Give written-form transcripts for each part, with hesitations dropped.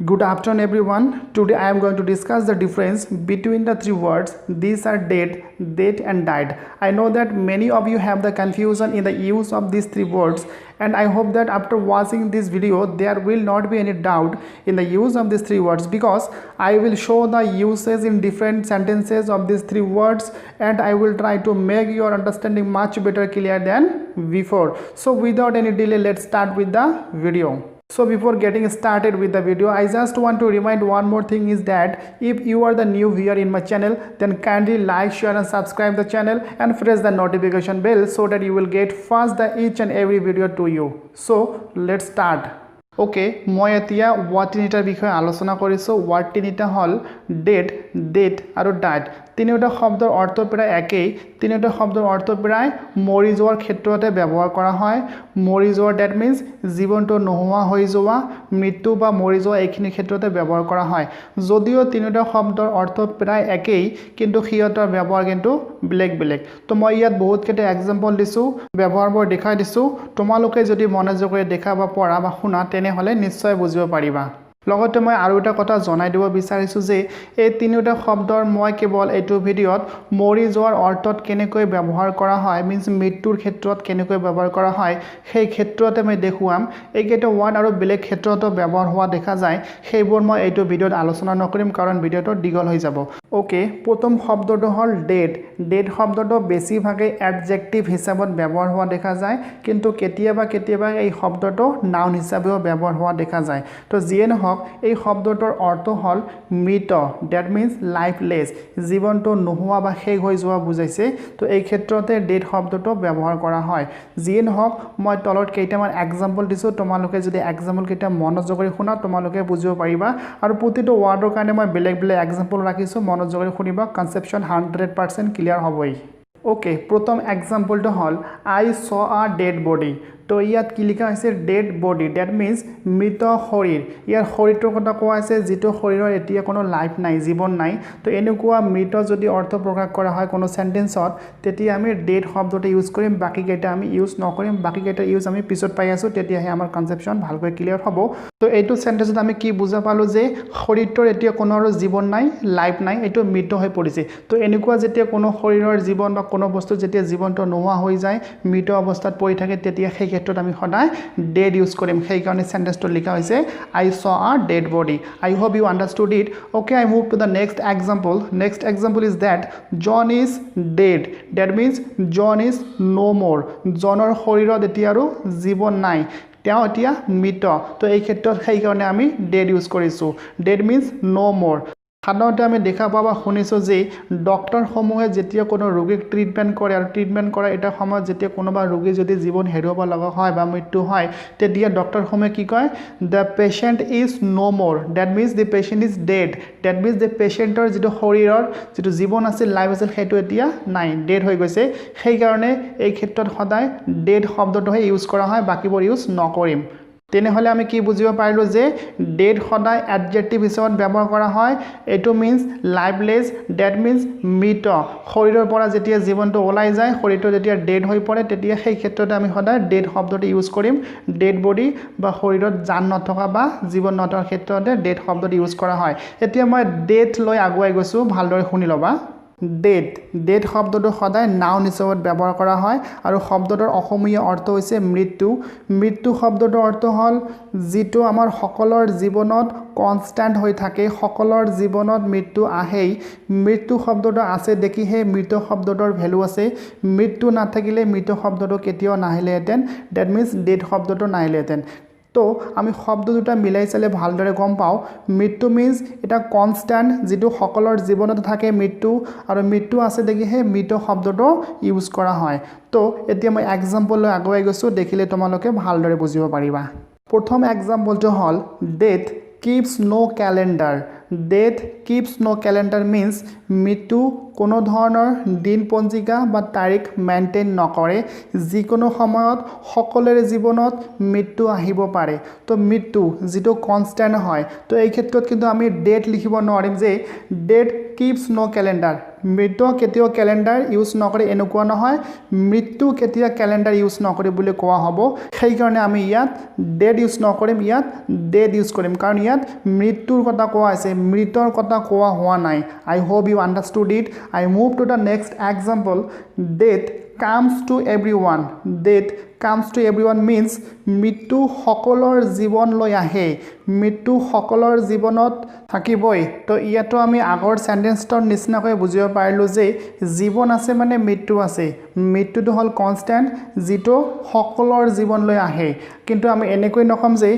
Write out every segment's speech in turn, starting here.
Good afternoon, everyone. Today I am going to discuss the difference between the three words. These are date, and died. I know that many of you have the confusion in the use of these three words, and I hope that after watching this video there will not be any doubt in the use of these three words, because I will show the uses in different sentences of these three words, and I will try to make your understanding much better clear than before. So without any delay, let's start with the video. So before getting started with the video, I just want to remind one more thing is that if you are the new viewer in my channel, then kindly like, share and subscribe the channel and press the notification bell so that you will get first the each and every video to you. So let's start. Okay, মই এতিয়া word তিনিটাৰ বিষয়ে আলোচনা কৰিছো। Word তিনিটা হল date আৰু diet. তিনিটা শব্দৰ অৰ্থ প্ৰায় একেই। তিনিটা শব্দৰ অৰ্থ প্ৰায় মৰি যোৱাৰ ক্ষেত্ৰতে ব্যৱহাৰ কৰা হয়। মৰি যোৱা ডেট মিন্স জীৱনটো নোহোৱা হৈ যোৱা, মৃত্যু বা মৰি যোৱা এইখিনি ক্ষেত্ৰতে ব্যৱহাৰ কৰা হয়। যদিও তিনিটা শব্দৰ অৰ্থ প্ৰায় একেই, কিন্তু সিহঁতৰ ব্যৱহাৰ কিন্তু বেলেগ। তো মই ইয়াত বহুত কেইটা এক্সাম্পল দিছো, ব্যৱহাৰবোৰ দেখাই দিছো। তোমালোকে যদি মনোযোগেৰে দেখা বা পঢ়া বা শুনা তেনেহলে নিশ্চয় বুজিব পাৰিবা। লগতে মই আৰু এটা কথা জনাই দিব বিচাৰিছো যে এই তিনিটা শব্দৰ মই কেৱল এইটো ভিডিঅত মৰি যোৱাৰ অৰ্থত কেনেকৈ ব্যৱহাৰ কৰা হয়, মিন্স মৃত্যুৰ ক্ষেত্ৰত কেনেকৈ ব্যৱহাৰ কৰা হয়, সেই ক্ষেত্ৰতে মই দেখুৱাম। এইকেইটা ওয়াৰ্ড আৰু বেলেগ ক্ষেত্ৰতো ব্যৱহাৰ হোৱা দেখা যায়, সেইবোৰ মই এইটো ভিডিঅত আলোচনা নকৰিম কাৰণ ভিডিঅটো দীঘল হৈ যাব। ওকে, প্ৰথম শব্দটো হ'ল ডেট শব্দটো বেছিভাগে এডজেক্টিভ হিচাপত ব্যৱহাৰ হোৱা দেখা যায়, কিন্তু কেতিয়াবা এই শব্দটো নাউন হিচাপেও ব্যৱহাৰ হোৱা দেখা যায়। তো যিয়ে নহওক এই শব্দটোৰ অৰ্থ হ'ল মৃত, ডেট মিন্স লাইফলেছ, জীৱনটো নোহোৱা বা শেষ হৈ যোৱা বুজাইছে। তো এই ক্ষেত্ৰতে ডেট শব্দটো ব্যৱহাৰ কৰা হয়। যিয়ে নহওক মই তলত কেইটামান এক্সাম্পল দিছোঁ, তোমালোকে যদি এক্সাম্পল কেইটা মনোযোগেৰে শুনা তোমালোকে বুজিব পাৰিবা। আৰু প্ৰতিটো ওয়াৰ্ডৰ কাৰণে মই বেলেগ এক্সাম্পল ৰাখিছোঁ, মনোযোগেৰে শুনিবা, কনসেপশন 100% ক্লিয়াৰ হ'বই। ওকে, প্ৰথম এক্সাম্পলটো হ'ল আই স আ ডেড বডি। তো ইয়াত কি লিখা হৈছে ডেড বডি, ডেট মিন্স মৃত শৰীৰ। ইয়াৰ শৰীৰটোৰ কথা কোৱা হৈছে যিটো শৰীৰৰ এতিয়া কোনো লাইফ নাই, জীৱন নাই। তো এনেকুৱা মৃত যদি অৰ্থ প্ৰকাশ কৰা হয় কোনো সেন্টেন্সত, তেতিয়া আমি ডেড শব্দটো ইউজ কৰিম, বাকিকেইটা আমি ইউজ নকৰিম। বাকিকেইটা ইউজ আমি পিছত পাই আছোঁ, তেতিয়াহে আমাৰ কনসেপশন ভালকৈ ক্লিয়াৰ হ'ব। তো এইটো সেন্টেন্সত আমি কি বুজা পালোঁ যে শৰীৰটোৰ এতিয়া কোনো আৰু জীৱন নাই, লাইফ নাই, এইটো মৃত হৈ পৰিছে। তো এনেকুৱা যেতিয়া কোনো শৰীৰৰ জীৱন বা কোনো বস্তু যেতিয়া জীৱনটো নোহোৱা হৈ যায়, মৃত অৱস্থাত পৰি থাকে, তেতিয়া সেই ক্ষেত্ৰত আমি সদায় ডেড ইউজ কৰিম। সেইকাৰণে সেন্টেন্সটো লিখা হৈছে I saw a dead body. I hope you understood it. Okay, I move to the next example. Next example is that John is dead, date means John is no more. জনৰ শৰীৰত এতিয়া আৰু জীৱন নাই, তেওঁ এতিয়া মৃত। তো এই ক্ষেত্ৰত সেইকাৰণে আমি ডেড ইউজ কৰিছোঁ। ডেড মিন্স নো মোৰ। সাধাৰণতে আমি দেখা পাওঁ বা শুনিছোঁ যে ডক্টৰসমূহে যেতিয়া কোনো ৰোগীক ট্ৰিটমেণ্ট কৰে, আৰু ট্ৰিটমেণ্ট কৰা এটা সময়ত যেতিয়া কোনোবা ৰোগী যদি জীৱন হেৰুৱাব লগা হয় বা মৃত্যু হয়, তেতিয়া ডক্টৰসমূহে কি কয়, the patient is no' more, that means the patient is dead. Date means the পেচেণ্টৰ যিটো শৰীৰৰ যিটো জীৱন আছিল, লাইফ আছিল, সেইটো এতিয়া নাই, ডেড হৈ গৈছে। সেইকাৰণে এই ক্ষেত্ৰত সদায় ডেড শব্দটোহে ইউজ কৰা হয়, বাকীবোৰ ইউজ নকৰিম। তেনেহলে আমি কি বুজিব পাৰিলোঁ যে ডেড সদায় এডজেক্টিভ হিচাপত ব্যৱহাৰ কৰা হয়। এইটো মিন্স লাইফলেছ, ডেট মিন্স মৃত। শৰীৰৰ পৰা যেতিয়া জীৱনটো ওলাই যায়, শৰীৰটো যেতিয়া ডেড হৈ পৰে, তেতিয়া সেই ক্ষেত্ৰতে আমি সদায় ডেড শব্দটো ইউজ কৰিম। ডেড বডি বা শৰীৰত জান নথকা বা জীৱন নথকাৰ ক্ষেত্ৰতে ডেড শব্দটো ইউজ কৰা হয়। এতিয়া মই ডেট লৈ আগুৱাই গৈছোঁ, ভালদৰে শুনি ল'বা। ডেট শব্দটো সদায় নাউন হিচাপত ব্যৱহাৰ কৰা হয়, আৰু শব্দটোৰ অসমীয়া অৰ্থ হৈছে মৃত্যু। মৃত্যু শব্দটোৰ অৰ্থ হ'ল যিটো আমাৰ সকলৰ জীৱনত কনষ্টেণ্ট হৈ থাকে, সকলৰ জীৱনত মৃত্যু আহেই। মৃত্যু শব্দটো আছে দেখিহে মৃত শব্দটোৰ ভেলু আছে। মৃত্যু নাথাকিলে মৃত শব্দটো কেতিয়াও নাহিলেহেঁতেন, ডেট মিন্স ডেট শব্দটো নাহিলেহেঁতেন। তো আমি শব্দ দুটা মিলাই চালে ভালদৰে গম পাওঁ, মৃত্যু মিন্স এটা কনষ্টেণ্ট যিটো সকলৰ জীৱনত থাকে মৃত্যু, আৰু মৃত্যু আছে দেখিহে মৃত শব্দটো ইউজ কৰা হয়। তো এতিয়া মই এক্সাম্পল লৈ আগুৱাই গৈছোঁ, দেখিলে তোমালোকে ভালদৰে বুজিব পাৰিবা। প্ৰথম এক্সাম্পলটো হ'ল ডেথ কিপছ ন' কেলেণ্ডাৰ। ডেথ কিপছ ন' কেলেণ্ডাৰ মিন্স মৃত্যু কোনো ধৰণৰ দিন পঞ্জিকা বা তাৰিখ মেইনটেইন নকৰে যিকোনো সময়ত সকলোৰে জীৱনত মৃত্যু আহিব পাৰে তো মৃত্যু যেটো কনষ্টেন্ট হয় তো এই ক্ষেত্ৰত কিন্তু আমি ডেট লিখিব নোৱাৰিম যে ডেট কিপছ ন' কেলেণ্ডাৰ মৃত্যু কেতিয়াও কেলেণ্ডাৰ ইউজ নকৰে এনেকুৱা নহয় মৃত্যু কেতিয়া কেলেণ্ডাৰ ইউজ নকৰে বুলি কোৱা হ'ব সেইকাৰণে আমি ইয়াত ডেট ইউজ নকৰিম ইয়াত ডেট ইউজ কৰিম কাৰণ ইয়াত মৃত্যুৰ কথা কোৱা আছে মৃতৰ কথা কোৱা হোৱা নাই I hope you understood it I move to the next example. Death comes to everyone. Death comes to everyone means মৃত্যু সকলৰ জীৱনলৈ আহে মৃত্যু সকলৰ জীৱনত থাকিবই তো ইয়াতো আমি আগৰ সেন্টেন্সৰ নিচিনাকৈ বুজিব পাৰিলো যে জীৱন আছে মানে মৃত্যু আছে মৃত্যুটো হল কনষ্টেন্ট যেটো সকলৰ জীৱনলৈ আহে কিন্তু আমি এনেকৈ নকম যে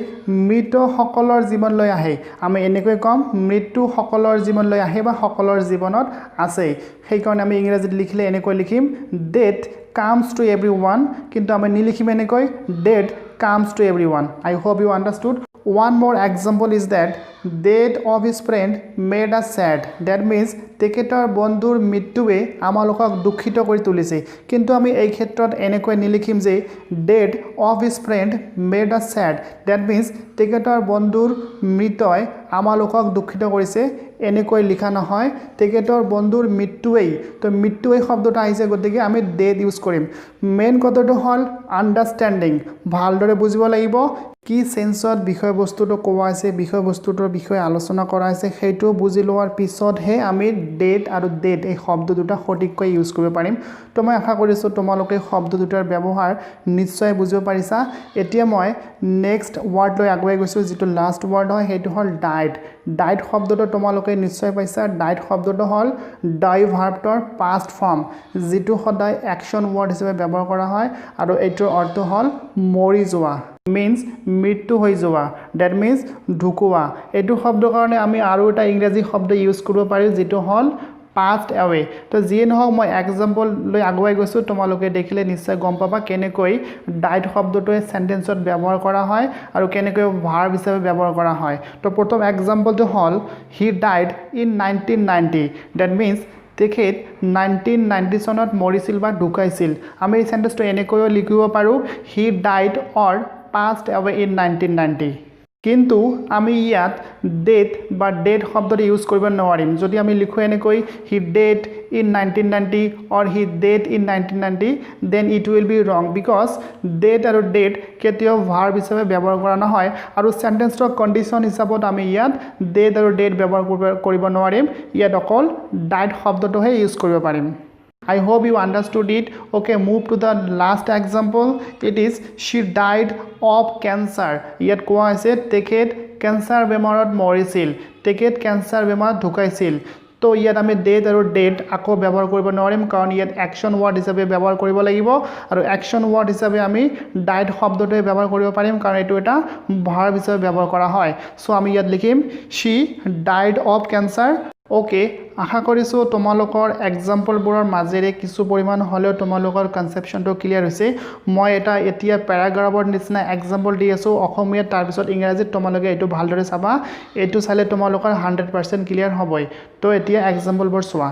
মৃত সকলৰ জীৱনলৈ আহে আমি এনেকৈ কম মৃত্যু সকলৰ জীৱনলৈ আহে বা সকলৰ জীৱনত আছে সেইকাৰণে আমি ইংৰাজীত লিখিলে এনেকৈ লিখিম ডেথ comes to everyone কিন্তু আমি নিলিখিম এনেকৈ death comes to everyone I hope you understood one more example is that death of his friend made us sad that means তেখেতৰ বন্ধুৰ মৃত্যুৱে আমালোকক দুখিত কৰি তুলিছে কিন্তু আমি এই ক্ষেত্ৰত এনেকৈ নিলিখিম যে death of his friend made us sad that means তেখেতৰ বন্ধুৰ মৃত্যুৱে আমালোকক দুখিত কৰিছে এনেকৈ লিখা নহয় তেখেতৰ বন্ধুৰ মৃত্যুৱেই তো মৃত্যুৱেই শব্দটো আহিছে গতিকে আমি ডেথ ইউজ কৰিম মেইন কথাটো হল আন্ডাৰষ্টেণ্ডিং ভালদৰে বুজিব লাগিব কি সেন্সত বিষয়বস্তুটো কোৱা আছে বিষয়বস্তুটোৰ বিষয়ে আলোচনা কৰা আছে সেইটো বুজি লোৱাৰ পিছতহে আমি ডেট আৰু ডেট এই শব্দ দুটা সঠিককৈ ইউজ কৰিব পাৰিম তো মই আশা কৰিছো তোমালোকে শব্দ দুটাৰ ব্যৱহাৰ নিশ্চয় বুজিব পাৰিছা এতিয়া মই নেক্সট ওয়াৰ্ড লৈ আগুৱাই গৈছো যেটো লাষ্ট ওয়াৰ্ড হয় সেইটো হল ডাইড ডাইড শব্দটো তোমালোকে নিশ্চয় পাইছা ডাইড শব্দটো হল ডাই ভাৰ্বটোৰ পাষ্ট ফৰ্ম যেটো সদায় অ্যাকশন ওয়াৰ্ড হিচাপে ব্যৱহাৰ কৰা হয় আৰু এইটোৰ অৰ্থ হল মৰি যোৱা means মৃত্যু হৈ যোৱা that means ঢুকুৱা এইটো শব্দৰ কাৰণে আমি আৰু এটা ইংৰাজী শব্দ ইউজ কৰিব পাৰি যেটো হল passed away তো যিয়ে নহওক মই এক্সাম্পল লৈ আগুৱাই গৈছো তোমালোকে দেখিলে নিশ্চয় গম পাবা কেনেকৈ ডাইড শব্দটোৱে সেন্টেন্সত ব্যৱহাৰ কৰা হয় আৰু কেনেকৈ ভাৰ্ব হিচাপে ব্যৱহাৰ কৰা হয় তো প্ৰথম এক্সাম্পলটো হল he died in 1990 that means তেখেত 1990 চনত মৰিছিল বা ঢুকাইছিল আমি এই সেন্টেন্সটো এনেকৈও লিখিব পাৰো he died or passed away in 1990 কিন্তু আমি ইয়াত ডেট বা ডেট শব্দটো ইউজ কৰিব নোৱাৰিম যদি আমি লিখো এনেকৈ he died in 1990 or he died in 1990 then it will be wrong because date আৰু date কেতিয়াও ভাৰ্ব হিচাপে ব্যৱহাৰ কৰা নহয় আৰু সেন্টেন্সৰ কন্ডিশন হিচাপত আমি ইয়াত date আৰু date ব্যৱহাৰ কৰিব নোৱাৰিম ইয়াত অকল died শব্দটোহে ইউজ কৰিব পাৰিম I hope you understood it. Okay, move to the last example. It is she died of cancer. Yet কোৱা আছে তেখেত ক্যান্সাৰ বেমাৰত মৰিছিল তেখেত ক্যান্সাৰ বেমাৰত ঢুকাইছিল তো ইয়াত আমি ডেট আৰু ডেট আকৌ ব্যৱহাৰ কৰিব নোৱাৰিম কাৰণ ইয়াত অ্যাকশন ওয়াৰ্ড হিচাপে ব্যৱহাৰ কৰিব লাগিব আৰু অ্যাকশন ওয়াৰ্ড হিচাপে আমি ডাইড শব্দটোৱে ব্যৱহাৰ কৰিব পাৰিম কাৰণ এটো এটা ভাৰ্ব হিচাপে ব্যৱহাৰ কৰা হয় সো আমি ইয়াত লিখিম she died of cancer okay আশা কৰিছো তোমালোকৰ এক্সাম্পলবোৰৰ মাজেৰে কিছু পৰিমাণ হলেও তোমালোকৰ কনসেপচনটো ক্লিয়াৰ হৈছে মই এটা এতিয়া প্যাৰাগ্ৰাফৰ নিচিনা এক্সাম্পল দি আছো অসমীয়া তাৰ পিছত ইংৰাজীত তোমালোকে এটো ভালদৰে চাবা এটো চালে তোমালোকৰ 100% ক্লিয়াৰ হ'বই তো এতিয়া এক্সাম্পলবোৰ চোৱা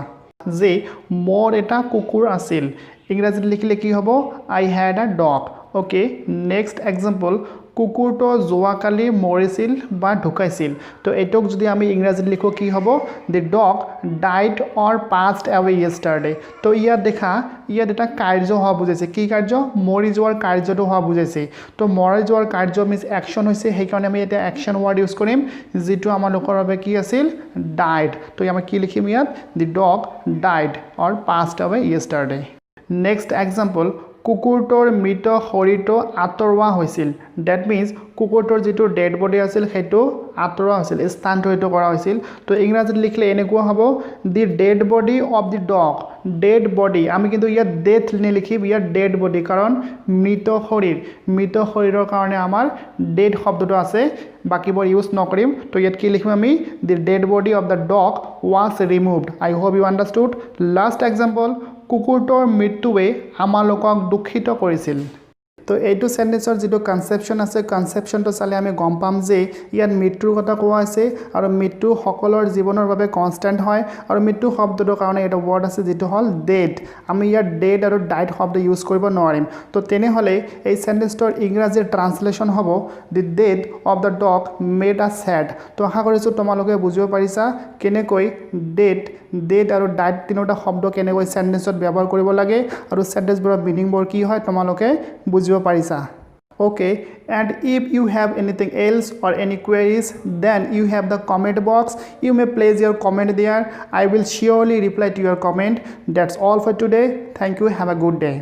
যে মোৰ এটা কুকুৰ আছিল ইংৰাজীত লিখিলে কি হ'ব I had a dog okay next example কুকুৰটো যোৱাকালি মৰিছিল বা ঢুকাইছিল তো এটোক যদি আমি ইংৰাজীত লিখো কি হ'ব the dog died or passed away yesterday তো ইয়াত দেখা ইয়াত এটা কাৰ্য হোৱা বুজাইছে কি কাৰ্য মৰি যোৱাৰ কাৰ্যটো হোৱা বুজাইছে তো মৰি যোৱাৰ কাৰ্য মিন্স অ্যাকশন হৈছে সেই কাৰণে আমি এটা অ্যাকশন ওয়াৰ্ড ইউজ কৰিম যেটো আমালোকৰ বাবে কি আছিল died তো আমি কি লিখিম ইয়াত the dog died or passed away yesterday next example কুকুৰটোৰ মৃত শৰীৰটো আতৰোৱা হৈছিল that means কুকুৰটোৰ যেটো ডেড বডি আছিল হেটো আতৰোৱা হৈছিল স্থানান্তৰিত কৰা হৈছিল তো ইংৰাজীত লিখলে এনেকুৱা হ'ব the dead body of the dog dead body আমি কিন্তু ইয়াত ডেথ নিলিখিম ইয়াত ডেড বডি কাৰণ মৃত শৰীৰৰ কাৰণে আমাৰ ডেড শব্দটো আছে বাকিবোৰ ইউজ নকৰিম তো ইয়াত কি লিখিম আমি the dead body of the dog was removed I hope you understood last example কুকুৰটোৰ মৃত্যুৱে আমালোকক দুখিত কৰিছিল তো এইটো সেন্টেন্সৰ যেটো কনসেপশন আছে কনসেপশনটো চালে আমি গম পাম যে ইয়াত মৃত্যুৰ কথা কোৱা আছে আৰু মৃত্যু সকলৰ জীৱনৰ বাবে কনস্ট্যান্ট হয় আৰু মৃত্যু শব্দটোৰ কাৰণে এটা ওয়াৰ্ড আছে যেটো হল ডেড আমি ইয়াত ডেড আৰু ডাইড শব্দ ইউজ কৰিব নোৱাৰিম তো তেনেহলে এই সেন্টেন্সৰ ইংৰাজী ট্ৰান্সলেশন হ'ব the dead of the dog made a sad তো আশা কৰিছো তোমালোকে বুজিব পাৰিছা কেনেকৈ ডেড আৰু ডাইড তিনিটা শব্দ কেনেকৈ সেন্টেন্সত ব্যৱহাৰ কৰিব লাগে আৰু সেন্টেন্সবোৰৰ মিনিংবোৰ কি হয় তোমালোকে বুজিব পাৰিছা Okay, and if you have anything else or any queries, then you have the comment box. You may place your comment there. I will surely reply to your comment. That's all for today. Thank you. Have a good day.